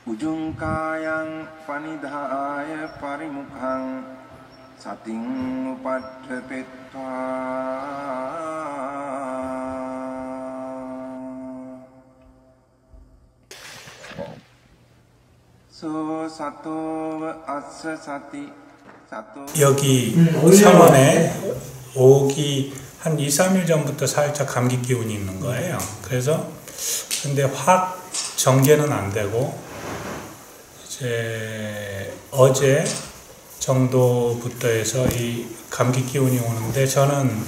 Ujungkayang panidhaya parimukhang sating upadhepetva so sato assa sati sato. 여기 성원에 오기 한 2, 3일 전부터 살짝 감기 기운이 있는 거예요. 그래서 근데 확 정제는 안 되고 이제 어제 정도부터 해서 이 감기 기운이 오는데 저는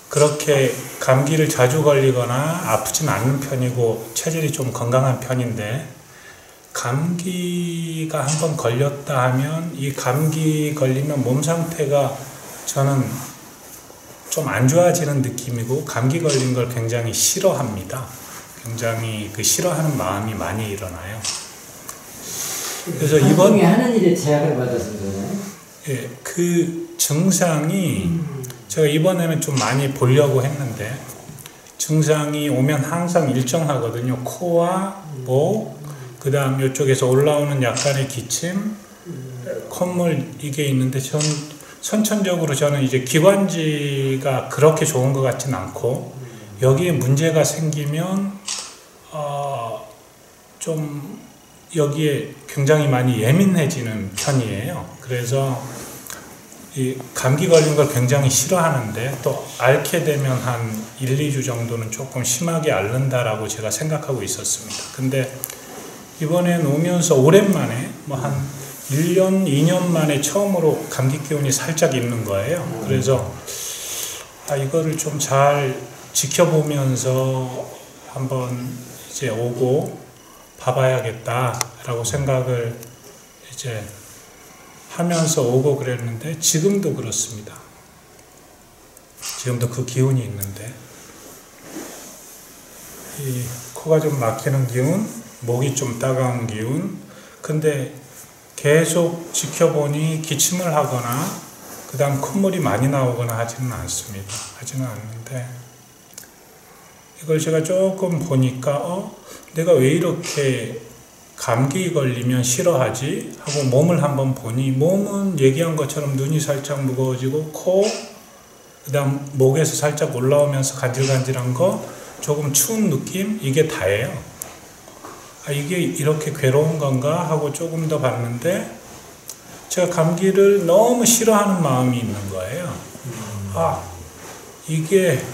그렇게 감기를 자주 걸리거나 아프진 않는 편이고 체질이 좀 건강한 편인데 감기가 한번 걸렸다 하면 이 감기 걸리면 몸 상태가 저는 좀 안 좋아지는 느낌이고 감기 걸린 걸 굉장히 싫어합니다. 굉장히 그 싫어하는 마음이 많이 일어나요. 그래서 이번 하는 일에 제약을 받았습니다. 예, 그 증상이 제가 이번에는 좀 많이 보려고 했는데 증상이 오면 항상 일정하거든요. 코와 목, 그 다음 이쪽에서 올라오는 약간의 기침, 콧물 이게 있는데 선천적으로 저는 이제 기관지가 그렇게 좋은 것 같진 않고 여기에 문제가 생기면 좀 여기에 굉장히 많이 예민해지는 편이에요. 그래서 이 감기 걸린 걸 굉장히 싫어하는데 또 앓게 되면 한 1, 2주 정도는 조금 심하게 앓는다라고 제가 생각하고 있었습니다. 근데 이번엔 오면서 오랜만에 뭐 한 1년, 2년 만에 처음으로 감기 기운이 살짝 있는 거예요. 그래서 이거를 좀 잘 지켜보면서 한번 이제 오고 봐봐야겠다라고 생각을 이제 하면서 오고 그랬는데 지금도 그렇습니다. 지금도 그 기운이 있는데 이 코가 좀 막히는 기운, 목이 좀 따가운 기운. 근데 계속 지켜보니 기침을 하거나 그 다음 콧물이 많이 나오거나 하지는 않습니다. 하지는 않는데 이걸 제가 조금 보니까 내가 왜 이렇게 감기 걸리면 싫어하지? 하고 몸을 한번 보니 몸은 얘기한 것처럼 눈이 살짝 무거워지고 코, 그 다음 목에서 살짝 올라오면서 간질간질한 거, 조금 추운 느낌? 이게 다예요. 이게 이렇게 괴로운 건가? 하고 조금 더 봤는데 제가 감기를 너무 싫어하는 마음이 있는 거예요. 이게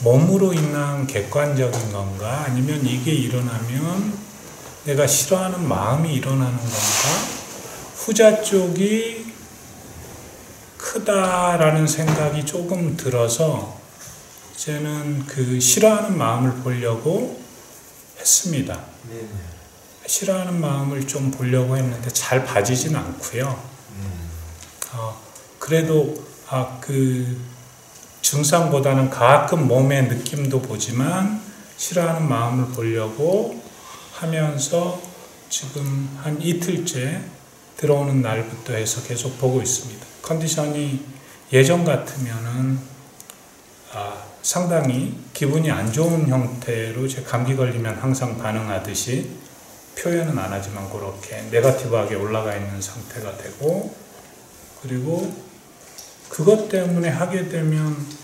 몸으로 인한 객관적인 건가? 아니면 이게 일어나면 내가 싫어하는 마음이 일어나는 건가? 후자 쪽이 크다라는 생각이 조금 들어서 이제는 그 싫어하는 마음을 보려고 했습니다. 네네. 싫어하는 마음을 좀 보려고 했는데 잘 봐지진 않고요. 그래도 그 증상보다는 가끔 몸의 느낌도 보지만 싫어하는 마음을 보려고 하면서 지금 한 이틀째 들어오는 날부터 해서 계속 보고 있습니다. 컨디션이 예전 같으면은 상당히 기분이 안 좋은 형태로 제 감기 걸리면 항상 반응하듯이 표현은 안 하지만 그렇게 네거티브하게 올라가 있는 상태가 되고 그리고 그것 때문에 하게 되면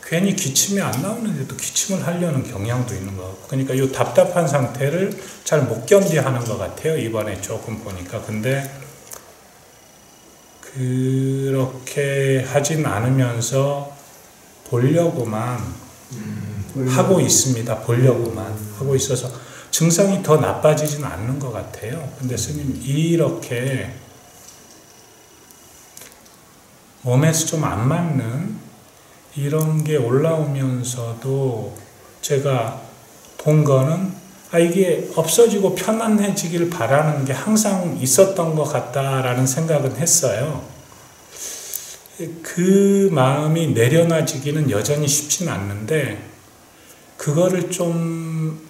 괜히 기침이 안 나오는데도 기침을 하려는 경향도 있는 것 같고 그러니까 이 답답한 상태를 잘 못 견디하는 것 같아요. 이번에 조금 보니까. 근데 그렇게 하진 않으면서 보려고만 하고 있습니다. 보려고만 하고 있어서 증상이 더 나빠지진 않는 것 같아요. 근데 스님 이렇게 몸에서 좀 안 맞는 이런 게 올라오면서도 제가 본 거는 이게 없어지고 편안해지길 바라는 게 항상 있었던 것 같다라는 생각은 했어요. 그 마음이 내려놔지기는 여전히 쉽진 않는데 그거를 좀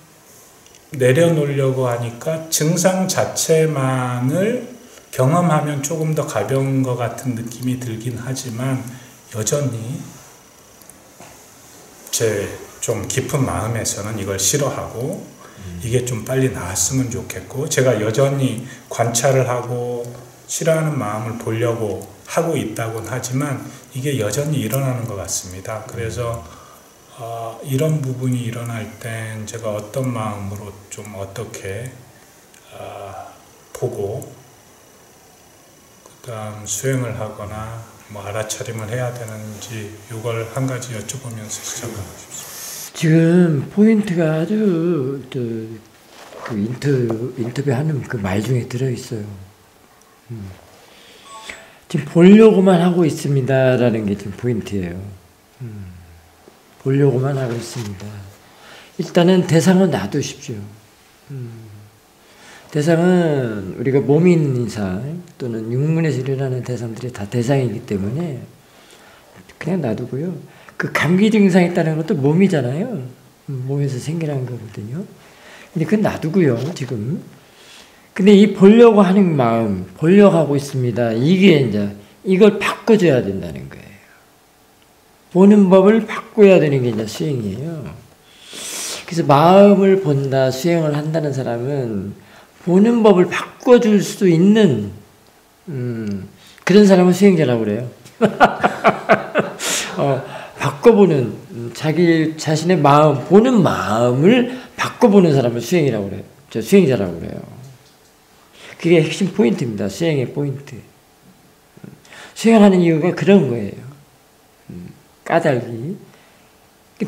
내려놓으려고 하니까 증상 자체만을 경험하면 조금 더 가벼운 것 같은 느낌이 들긴 하지만 여전히 제 좀 깊은 마음에서는 이걸 싫어하고 이게 좀 빨리 나았으면 좋겠고, 제가 여전히 관찰을 하고 싫어하는 마음을 보려고 하고 있다고는 하지만 이게 여전히 일어나는 것 같습니다. 그래서 이런 부분이 일어날 땐 제가 어떤 마음으로 좀 어떻게 보고 그다음 수행을 하거나 뭐 알아차림을 해야 되는지 이걸 한 가지 여쭤보면서 시작하고 싶습니다. 지금 포인트가 아주 그 인터뷰하는 그 말 중에 들어있어요. 지금 보려고만 하고 있습니다라는 게 지금 포인트예요. 보려고만 하고 있습니다. 일단은 대상은 놔두십시오. 대상은 우리가 몸이 있는 이상 또는 육문에서 일어나는 대상들이 다 대상이기 때문에 그냥 놔두고요. 그 감기 증상이 있다는 것도 몸이잖아요. 몸에서 생겨난 거거든요. 근데 그건 놔두고요, 지금. 근데 이 보려고 하는 마음, 보려고 하고 있습니다. 이게 이제 이걸 바꿔줘야 된다는 거예요. 보는 법을 바꿔야 되는 게 이제 수행이에요. 그래서 마음을 본다, 수행을 한다는 사람은 보는 법을 바꿔줄 수 있는 그런 사람은 수행자라고 그래요. 바꿔보는 자기 자신의 마음, 보는 마음을 바꿔보는 사람을 수행이라고 그래요. 수행자라고 그래요. 그게 핵심 포인트입니다. 수행의 포인트. 수행하는 이유가 그런 거예요. 까닭이.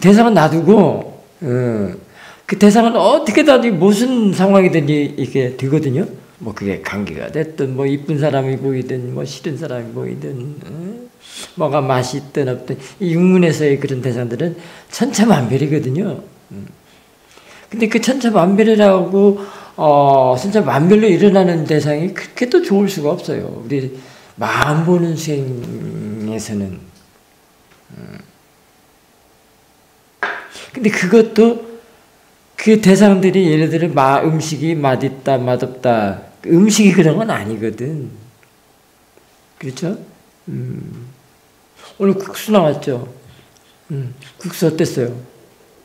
대상은 놔두고, 그 대상은 어떻게든 무슨 상황이든지 이렇게 되거든요. 뭐 그게 감기가 됐든, 뭐 이쁜 사람이 보이든, 뭐 싫은 사람이 보이든, 뭐가 맛있든 없든, 이 육문에서의 그런 대상들은 천차만별이거든요. 근데 그 천차만별이라고, 천차만별로 일어나는 대상이 그렇게 또 좋을 수가 없어요. 우리 마음 보는 수행에서는. 근데 그것도 그 대상들이 예를 들어 음식이 맛있다, 맛없다. 음식이 그런 건 아니거든. 그렇죠? 오늘 국수 나왔죠? 국수 어땠어요?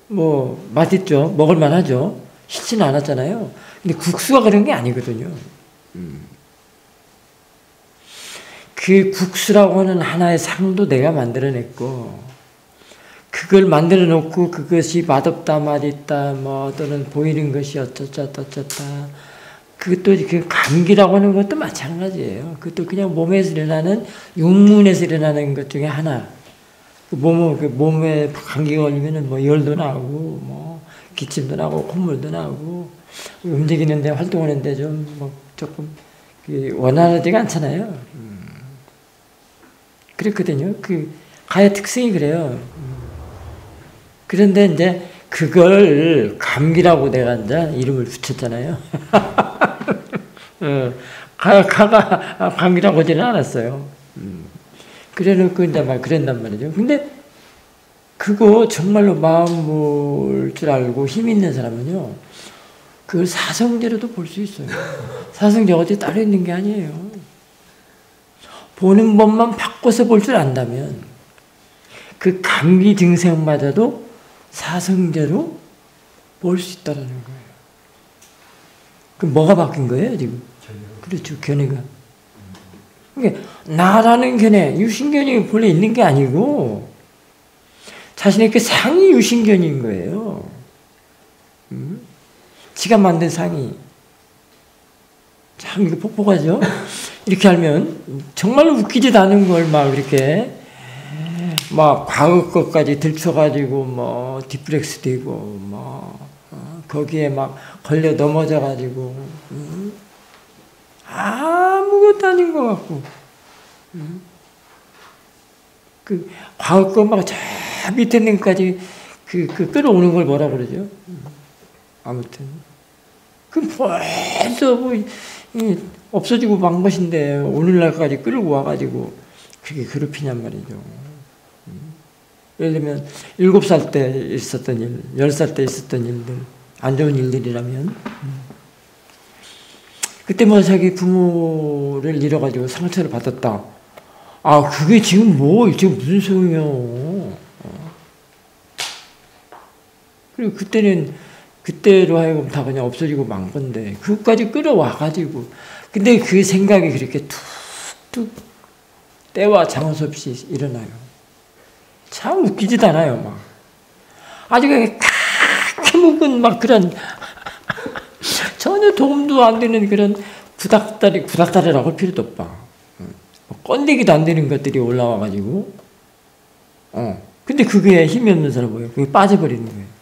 뭐, 맛있죠? 먹을만 하죠? 싫지는 않았잖아요. 근데 국수가 그런 게 아니거든요. 그 국수라고 하는 하나의 상도 내가 만들어냈고, 그걸 만들어 놓고 그것이 맛없다, 맛있다, 뭐, 또는 보이는 것이 어쩌다. 그것도 그 감기라고 하는 것도 마찬가지예요. 그것도 그냥 몸에서 일어나는, 육문에서 일어나는 것 중에 하나. 그 몸에 감기가 걸리면은 뭐 열도 나고, 뭐, 기침도 나고, 콧물도 나고, 움직이는데, 활동하는데 좀, 뭐, 조금, 원활하지가 않잖아요. 그렇거든요. 가의 특성이 그래요. 그런데 이제 그걸 감기라고 내가 이제 이름을 붙였잖아요. 가가 감기라고 하지는 않았어요. 그래 놓고 이제 막 그랬단 말이죠. 근데 그거 정말로 마음 볼 줄 알고 힘 있는 사람은요, 그걸 사성제로도 볼 수 있어요. 사성제 어디 따로 있는 게 아니에요. 보는 법만 바꿔서 볼 줄 안다면 그 감기 증상마저도 사성제로 볼 수 있다는 거예요. 그럼 뭐가 바뀐 거예요, 지금? 그렇죠, 견해가. 그러니까 나라는 견해, 유신견이 본래 있는 게 아니고 자신의 그 상이 유신견인 거예요. 지가 만든 상이. 참 이거 폭폭하죠? 이렇게 하면 정말 웃기지도 않은 걸 막 이렇게 막 과거 것까지 들춰가지고 뭐 디플렉스 되고 뭐 거기에 막 걸려 넘어져가지고 아무것도 아닌 것 같고 그 과거 것 막 저 밑에 있는 것까지 그 끌어오는 걸 뭐라 그러죠? 아무튼 그 벌써 뭐 없어지고 만 것인데 오늘날까지 끌고 와가지고 그게 괴롭히냔 말이죠. 예를 들면 7살 때 있었던 일, 10살 때 있었던 일들, 안 좋은 일들이라면 그때 뭐 자기 부모를 잃어가지고 상처를 받았다. 그게 지금 지금 무슨 소용이요. 그리고 그때는 그때로 하여금 다 그냥 없어지고 만 건데 그것까지 끌어와가지고 근데 그 생각이 그렇게 툭툭 때와 장소 없이 일어나요. 참 웃기지도 않아요. 막 아주 크게 묵은 막 그런 전혀 도움도 안 되는 그런 구닥다리라고 할 필요도 없다. 건데기도 안 되는 것들이 올라와가지고 근데 그게 힘이 없는 사람 뭐예요? 그게 빠져버리는 거예요.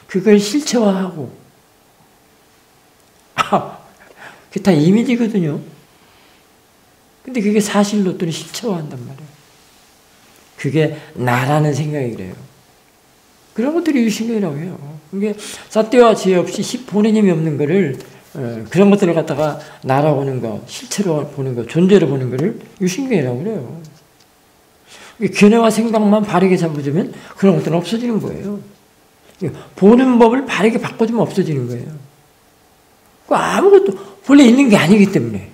그걸 실체화하고 그게 다 이미지거든요. 근데 그게 사실로 또는 실체화한단 말이에요. 그게 나라는 생각이 그래요. 그런 것들이 유신경이라고 해요. 그게 삿대와 지혜 없이 보는 힘이 없는 거를 그런 것들을 갖다가 나라 보는 거, 실체로 보는 거, 존재로 보는 거를 유신경이라고 그래요. 견해와 생각만 바르게 잡아주면 그런 것들은 없어지는 거예요. 보는 법을 바르게 바꿔주면 없어지는 거예요. 아무것도 본래 있는 게 아니기 때문에.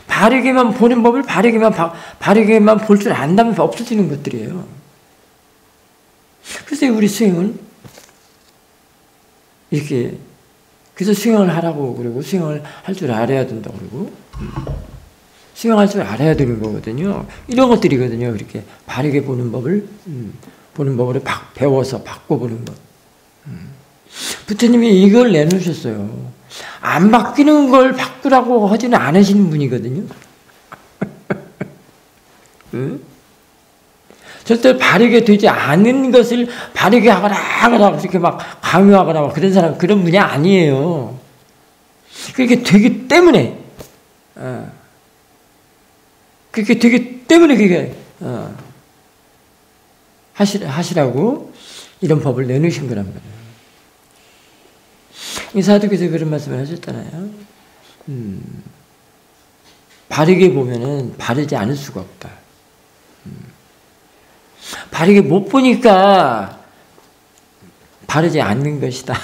바르게만 보는 법을 바르게만 볼 줄 안다면 없어지는 것들이에요. 그래서 우리 수행은 이렇게 그래서 수행을 하라고 그러고 수행을 할 줄 알아야 된다고 그러고 수행할 줄 알아야 되는 거거든요. 이런 것들이거든요. 이렇게 바르게 보는 법을 배워서 바꿔보는 것. 부처님이 이걸 내놓으셨어요. 안 바뀌는 걸 바꾸라고 하지는 않으시는 분이거든요. 응? 절대 바르게 되지 않은 것을 바르게 하거나 그렇게 막 강요하거나 그런 사람 그런 분이 아니에요. 그렇게 되기 때문에 그렇게 되기 때문에 그게 하시라고 이런 법을 내놓으신 거란 말이에요. 이 사두께서 그런 말씀을 하셨잖아요. 바르게 보면은 바르지 않을 수가 없다. 바르게 못 보니까 바르지 않는 것이다.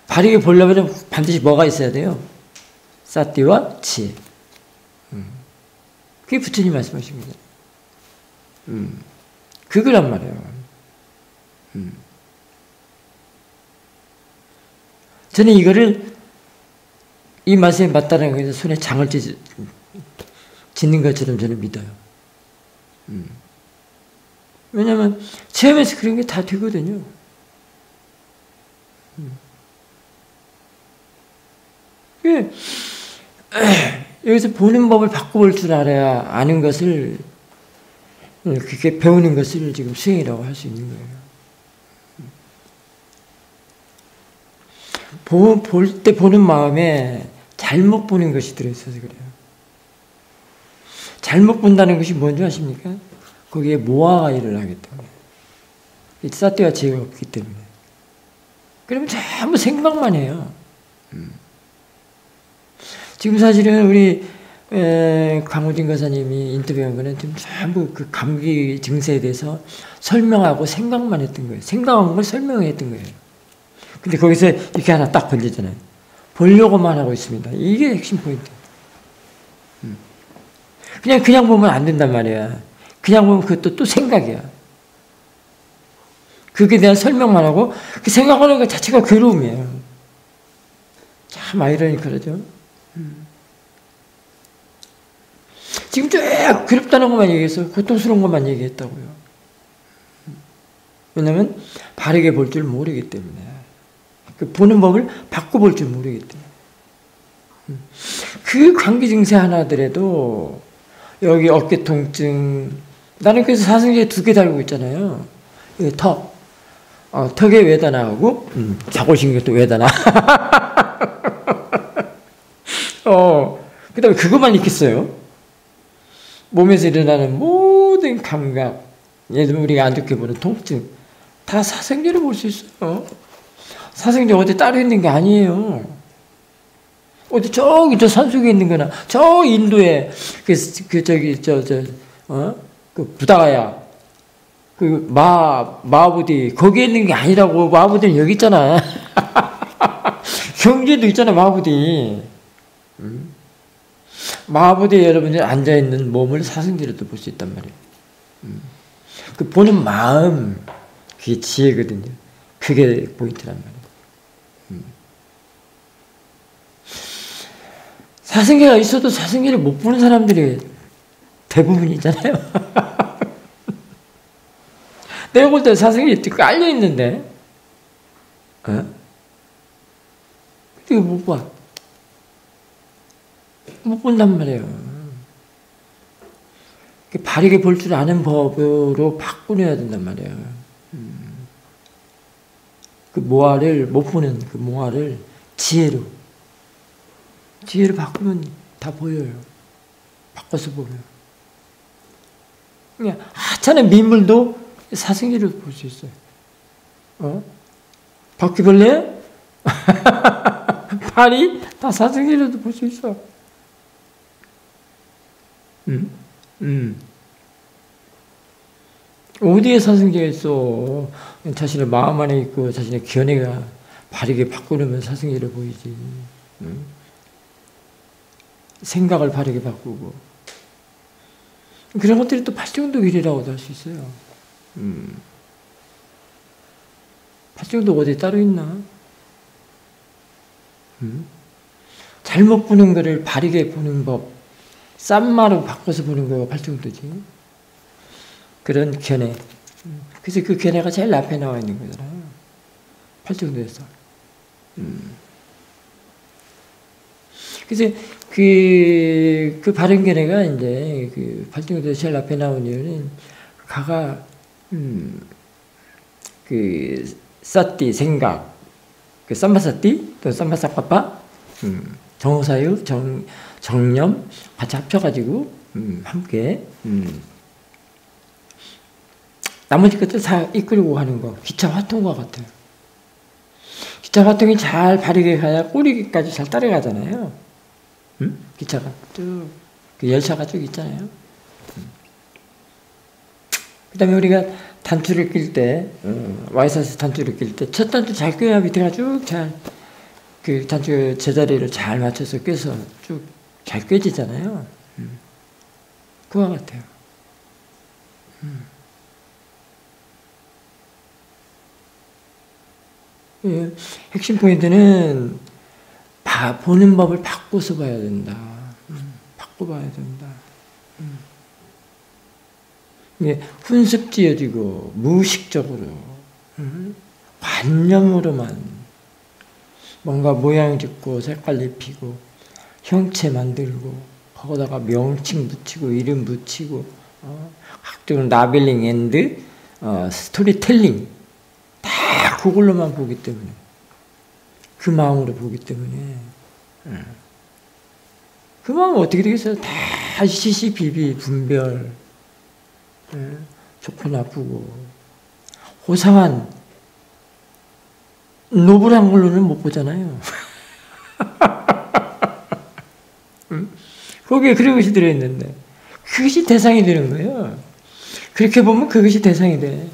바르게 보려면 반드시 뭐가 있어야 돼요? 사띠와 지혜. 그게 부처님 말씀하신 거예요. 그거란 말이에요. 저는 이거를 이 말씀에 맞다는 거에서 손에 장을 짓는 것처럼 저는 믿어요. 왜냐하면 체험에서 그런 게 다 되거든요. 여기서 보는 법을 바꿔볼 줄 알아야 아는 것을 그렇게 배우는 것을 지금 수행이라고 할 수 있는 거예요. 볼 때 보는 마음에 잘못 보는 것이 들어있어서 그래요. 잘못 본다는 것이 뭔지 아십니까? 거기에 모아가 일어나기 때문에. 사띠와 지혜가 없기 때문에. 그러면 전부 생각만 해요. 지금 사실은 우리 강호진 거사님이 인터뷰한 거는 지금 전부 그 감기 증세에 대해서 설명하고 생각만 했던 거예요. 생각한 걸 설명했던 거예요. 근데 거기서 이렇게 하나 딱 걸리잖아요. 보려고만 하고 있습니다. 이게 핵심 포인트. 그냥 보면 안 된단 말이야. 그냥 보면 그것도 또 생각이야. 그게 대한 설명만 하고 그 생각하는 것 자체가 괴로움이에요. 참 아이러니컬하죠. 지금 쭉 괴롭다는 것만 얘기해서 고통스러운 것만 얘기했다고요. 왜냐하면 바르게 볼 줄 모르기 때문에. 그 보는 법을 바꿔볼 줄 모르기 때문에. 그 감기 증세 하나더라도 여기 어깨 통증 나는 그래서 사승제에 2개 달고 있잖아요. 턱. 턱의 외다나하고 자골신경도 외다나. 그 다음에 그것만 있겠어요. 몸에서 일어나는 모든 감각, 예를 들면 우리가 안 좋게 보는 통증 다 사생제로 볼 수 있어요. 사생제 어디 따로 있는 게 아니에요. 어디 저기 저 산속에 있는 거나 저 인도에 그 부다가야 그 마부디 거기에 있는 게 아니라고. 마부디는 여기 있잖아. 경주에도 있잖아 마부디. 마부디에 여러분들이 앉아있는 몸을 사생제로도 볼 수 있단 말이에요. 그 보는 마음, 그게 지혜거든요. 그게 포인트란 말이에요. 사생계가 있어도 사생계를 못 보는 사람들이 대부분이잖아요. 내가 볼 때 사생계 깔려 있는데, 이거 못 봐. 못 본단 말이에요. 바르게 볼 줄 아는 법으로 바꾸려야 된단 말이에요. 그 모아를, 못 보는 그 모아를 지혜로 바꾸면 다 보여요. 바꿔서 보면. 그냥 하찮은 민물도 사생계로 볼 수 있어요. 바퀴벌레? 파리? 다 사생계로도 볼 수 있어. 어디에 사생계가 있어? 자신의 마음 안에 있고 자신의 견해가 바르게 바꾸려면 사생계를 보이지. 생각을 바르게 바꾸고 그런 것들이 또 팔정도길이라고도 할 수 있어요. 팔정도가 어디 따로 있나? 잘못 보는 거를 바르게 보는 법, 싼마로 바꿔서 보는 거가 팔정도지. 그런 견해. 그래서 그 견해가 제일 앞에 나와 있는 거잖아요. 팔정도에서. 그래서 그 바른 견해가 이제 그 팔정도에서 제일 앞에 나온 이유는 가가 그 사띠 생각, 그 쌈바사띠 또 쌈바사빠빠 정사유 정념 같이 합쳐가지고 함께 나머지 것들 다 이끌고 가는 거 기차 화통과 같아요. 기차 화통이 잘 바르게 가야 꼬리까지 잘 따라가잖아요. 기차가 쭉 그 열차가 쭉 있잖아요. 그다음에 우리가 단추를 낄 때 와이셔츠 단추를 낄 때 첫 단추 잘 껴야 밑에가 쭉 잘 그 단추 제자리를 잘 맞춰서 껴서 쭉 잘 껴지잖아요. 그와 같아요. 예, 핵심 포인트는 보는 법을 바꿔서 봐야 된다. 바꿔봐야 된다. 이게 훈습지어지고 무의식적으로 관념으로만 뭔가 모양 짓고 색깔 입히고 형체 만들고 거기다가 명칭 붙이고 이름 붙이고 각종 라벨링 앤드 스토리텔링 다 그걸로만 보기 때문에 그 마음으로 보기 때문에 그 마음은 어떻게 되겠어요? 다 시시비비 분별 좋고 나쁘고 호상한 노블한 걸로는 못 보잖아요. 거기에 그런 것이 들어있는데 그것이 대상이 되는 거예요. 그렇게 보면 그것이 대상이 돼.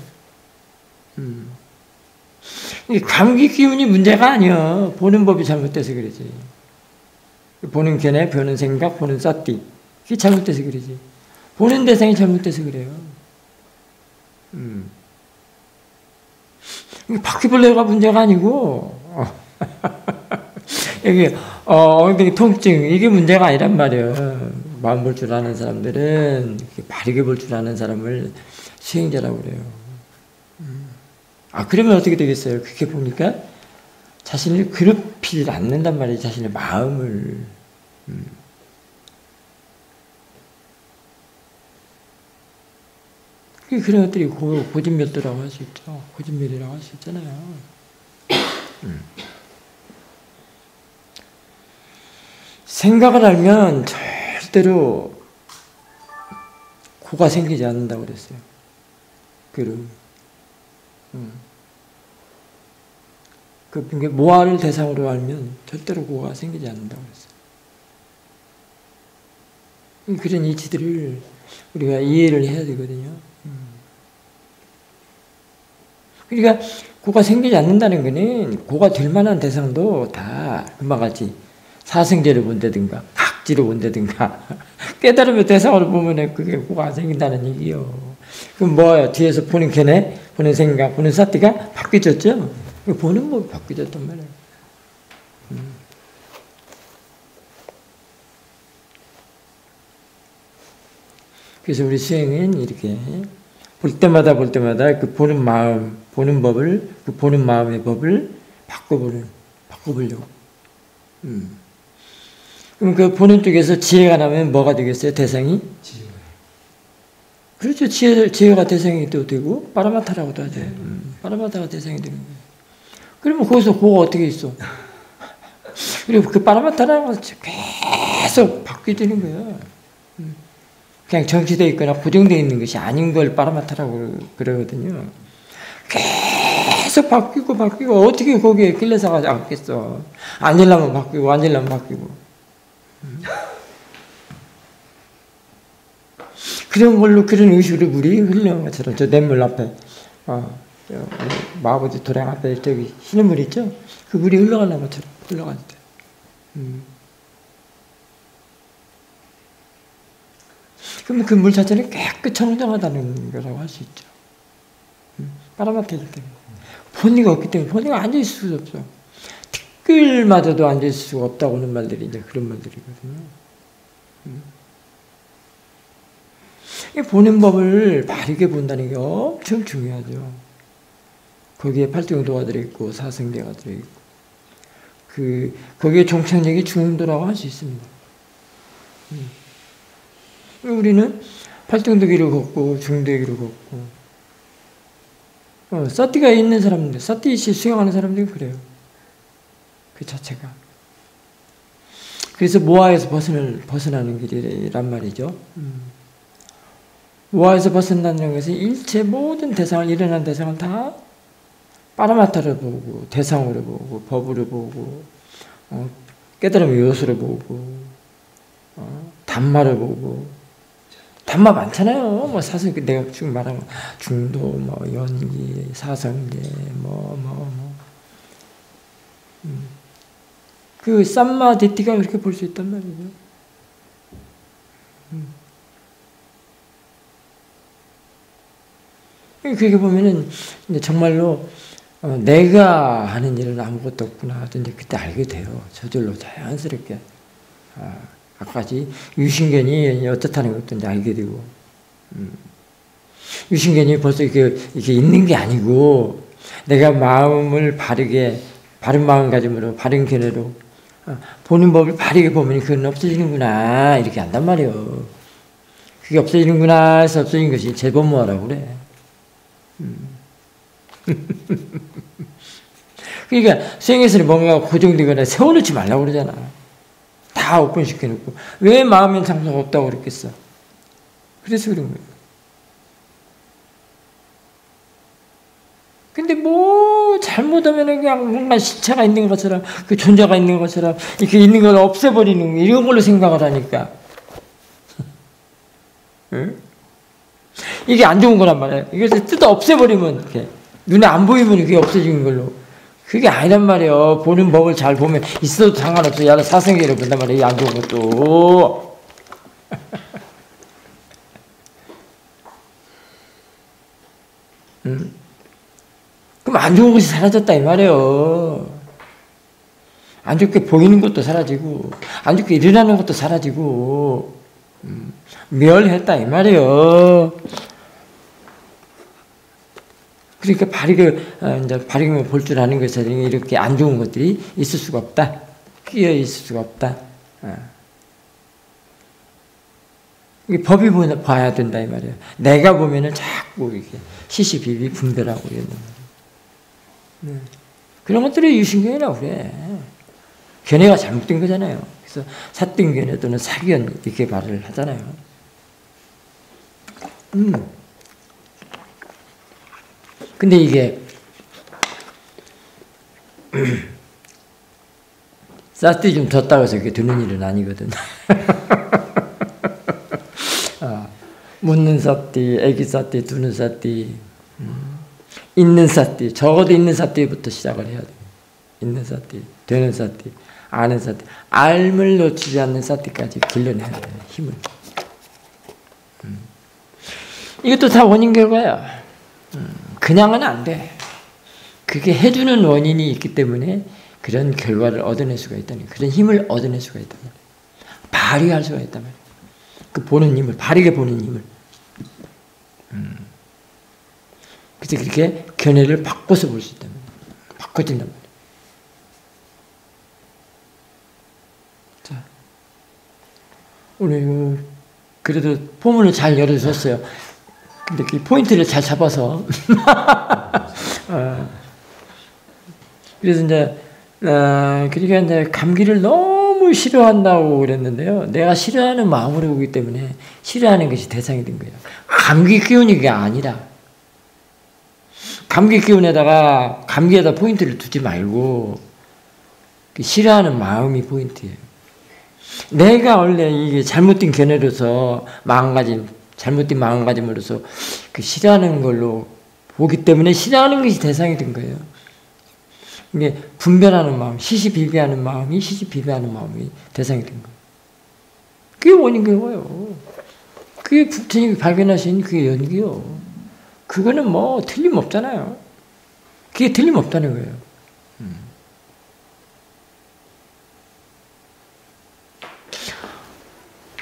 감기 기운이 문제가 아니야. 보는 법이 잘못돼서 그러지. 보는 견해, 보는 생각, 보는 싸띠 그게 잘못돼서 그러지. 보는 대상이 잘못돼서 그래요. 바퀴벌레가 문제가 아니고 여기 엉덩이 통증 이게 문제가 아니란 말이에요. 마음 볼 줄 아는 사람들은 바르게 볼 줄 아는 사람을 수행자라고 그래요. 그러면 어떻게 되겠어요? 그렇게 보니까 자신을 괴롭히지 않는단 말이에요. 자신의 마음을. 그런 것들이 고진멸도라고 할 수 있죠. 고진멸이라고 할 수 있잖아요. 생각을 알면 절대로 고가 생기지 않는다고 그랬어요. 그 모아를 대상으로 알면 절대로 고가 생기지 않는다고 그랬어요. 그런 이치들을 우리가 이해를 해야 되거든요. 그러니까 고가 생기지 않는다는 것은 고가 될 만한 대상도 다 금방 같이 사생제를 본다든가 각지를 본다든가 깨달으면 대상으로 보면 그게 고가 안 생긴다는 얘기요. 그럼 뭐야? 뒤에서 보는 견해, 보는 생각, 보는 사띠가 바뀌어졌죠? 보는 법이 바뀌어졌단 말이에요. 그래서 우리 수행은 이렇게 볼 때마다 그 보는 마음, 보는 법을, 그 보는 마음의 법을 바꿔보려고. 그럼 그 보는 쪽에서 지혜가 나면 뭐가 되겠어요? 대상이? 그렇죠. 지혜가 대상이 또 되고, 빠라마타라고도 하죠. 빠라마타가 대상이 되는 거예요. 그러면 거기서 그거 어떻게 있어? 그리고 그 빠라마타라는 것은 계속 바뀌어지는 거예요. 그냥 정치되어 있거나 고정되어 있는 것이 아닌 걸 빠라마타라고 그러거든요. 계속 바뀌고 어떻게 거기에 끌려서가지 않겠어. 앉으려면 바뀌고 앉으려면 바뀌고. 그런 걸로 그런 의식으로 물이 흘러간 것처럼 저 냇물 앞에 마아버지 도량 앞에 저기 쉬는 물 있죠? 그 물이 흘러가는 것처럼 흘러갈 때. 그러면 그 물 자체는 깨끗 청정하다는 거라고 할 수 있죠. 빠라마타이기 때문에. 본의가 없기 때문에 본의가 앉아있을 수가 없어. 티끌마저도 앉아있을 수가 없다고 하는 말들이 이제 그런 말들이거든요. 보는 법을 바르게 본다는 게 엄청 중요하죠. 거기에 팔등도가 들어있고 사성대가 들어있고 거기에 종착역이 중음도라고 할 수 있습니다. 우리는 팔등도기를 걷고 중도기를 걷고 사띠가 있는 사람들, 사띠시 수행하는 사람들이 그래요. 그 자체가. 그래서 모아에서 벗어나는 길이란 말이죠. 모아에서 벗어난다는 것은 일체 모든 대상을, 일어난 대상을 다 빠라마타를 보고, 대상으로 보고, 법으로 보고, 깨달음의 요소를 보고, 담마를 보고, 담마 많잖아요. 뭐 사성, 내가 지금 말한 중도, 뭐 연기, 사성제, 그 쌈마 디띠가 그렇게 볼 수 있단 말이죠. 그렇게 보면은 이제 정말로 내가 하는 일은 아무것도 없구나. 이제 그때 알게 돼요. 저절로 자연스럽게. 아까지 유신견이 어떻다는 것도 이제 알게 되고. 유신견이 벌써 이게 있는 게 아니고, 내가 마음을 바른 마음가짐으로, 바른 견해로, 보는 법을 바르게 보면 그건 없어지는구나. 이렇게 안단 말이에요. 그게 없어지는구나 해서 없어진 것이 재본모라고 그래. 그러니까 수행에서는 뭔가 고정되거나 세워놓지 말라고 그러잖아. 다 오픈시켜놓고. 왜 마음엔 상처가 없다고 그랬겠어? 그래서 그런 거예요. 근데 뭐 잘못하면 그냥 뭔가 시체가 있는 것처럼, 그 존재가 있는 것처럼 이렇게 있는 걸 없애버리는 이런 걸로 생각을 하니까. 응? 이게 안 좋은 거란 말이에요. 이것을 뜯어 없애버리면 이렇게 눈에 안 보이면 그게 없어지는 걸로. 그게 아니란 말이에요. 보는 법을 잘 보면 있어도 상관없어. 야는 사생계를 본단 말이에요. 안 좋은 것도. 그럼 안 좋은 것이 사라졌다 이 말이에요. 안 좋게 보이는 것도 사라지고, 안 좋게 일어나는 것도 사라지고, 멸했다 이 말이에요. 그러니까 바르게 볼 줄 아는 것에 이렇게 안 좋은 것들이 있을 수가 없다. 끼어 있을 수가 없다. 이게 법이 봐야 된다 이 말이에요. 내가 보면은 자꾸 이렇게 시시비비 분별하고 이런 말이에요. 그런 것들이 유신견이라고 그래. 견해가 잘못된 거잖아요. 그래서 사등견해 또는 사견 이렇게 말을 하잖아요. 근데 이게 사띠 좀 졌다고 해서 이렇게 되는 일은 아니거든. 묻는 사띠, 애기 사띠, 두는 사띠, 있는 사띠, 적어도 있는 사띠부터 시작을 해야 돼. 있는 사띠, 되는 사띠, 아는 사띠, 알을 놓치지 않는 사띠까지 길러내야 돼, 힘을. 이것도 다 원인 결과야. 그냥은 안 돼. 그게 해주는 원인이 있기 때문에 그런 결과를 얻어낼 수가 있다는 거야. 그런 힘을 얻어낼 수가 있단 말이야. 발휘할 수가 있단 말이야. 그 보는 힘을, 바르게 보는 힘을. 그래서 그렇게 견해를 바꿔서 볼 수 있단 말이야. 바꿔진단 말이야. 자, 오늘 그래도 포문을 잘 열어주셨어요. 근데 그 포인트를 잘 잡아서. 그래서 이제, 그러니까 이제 감기를 너무 싫어한다고 그랬는데요. 내가 싫어하는 마음으로 오기 때문에 싫어하는 것이 대상이 된 거예요. 감기 기운이 게 아니라. 감기 기운에다가, 감기에다 포인트를 두지 말고, 싫어하는 마음이 포인트예요. 내가 원래 이게 잘못된 견해로서 잘못된 마음가짐으로서 그 싫어하는 걸로 보기 때문에 싫어하는 것이 대상이 된 거예요. 이게 분별하는 마음, 시시비비하는 마음이 대상이 된 거예요. 그게 원인 결과예요. 그게 부처님이 발견하신 그게 연기요. 그거는 뭐 틀림없잖아요. 그게 틀림없다는 거예요.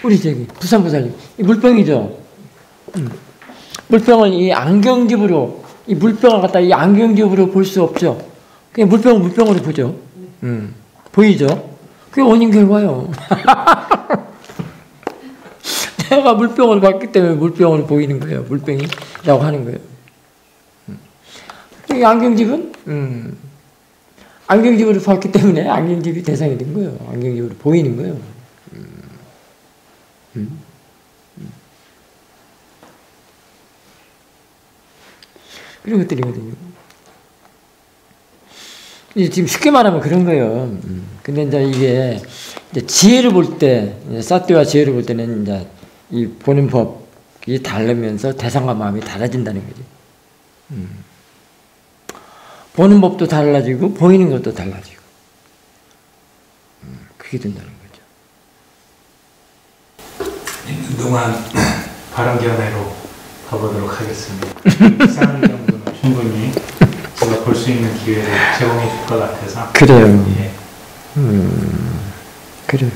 우리 부산보살님, 이 물병이죠. 물병을 이 안경집으로, 이 물병을 갖다 이 안경집으로 볼 수 없죠. 그냥 물병을 물병으로 보죠. 보이죠? 그게 원인 결과요. 내가 물병으로 봤기 때문에 물병으로 보이는 거예요. 물병이라고 하는 거예요. 이 안경집은, 안경집으로 봤기 때문에 안경집이 대상이 된 거예요. 안경집으로 보이는 거예요. 이런 것들이거든요. 이제 지금 쉽게 말하면 그런 거예요. 근데 이제 이게 이제 지혜를 볼 때, 사띠와 지혜를 볼 때는 이제 이 보는 법이 다르면서 대상과 마음이 달라진다는 거죠. 보는 법도 달라지고 보이는 것도 달라지고. 그게 된다는 거죠. 그동안 바른 견해로 가보도록 하겠습니다. 이상 정도는 충분히 제가 볼 수 있는 기회를 제공해 줄 것 같아서. 그래요. 예. 그래.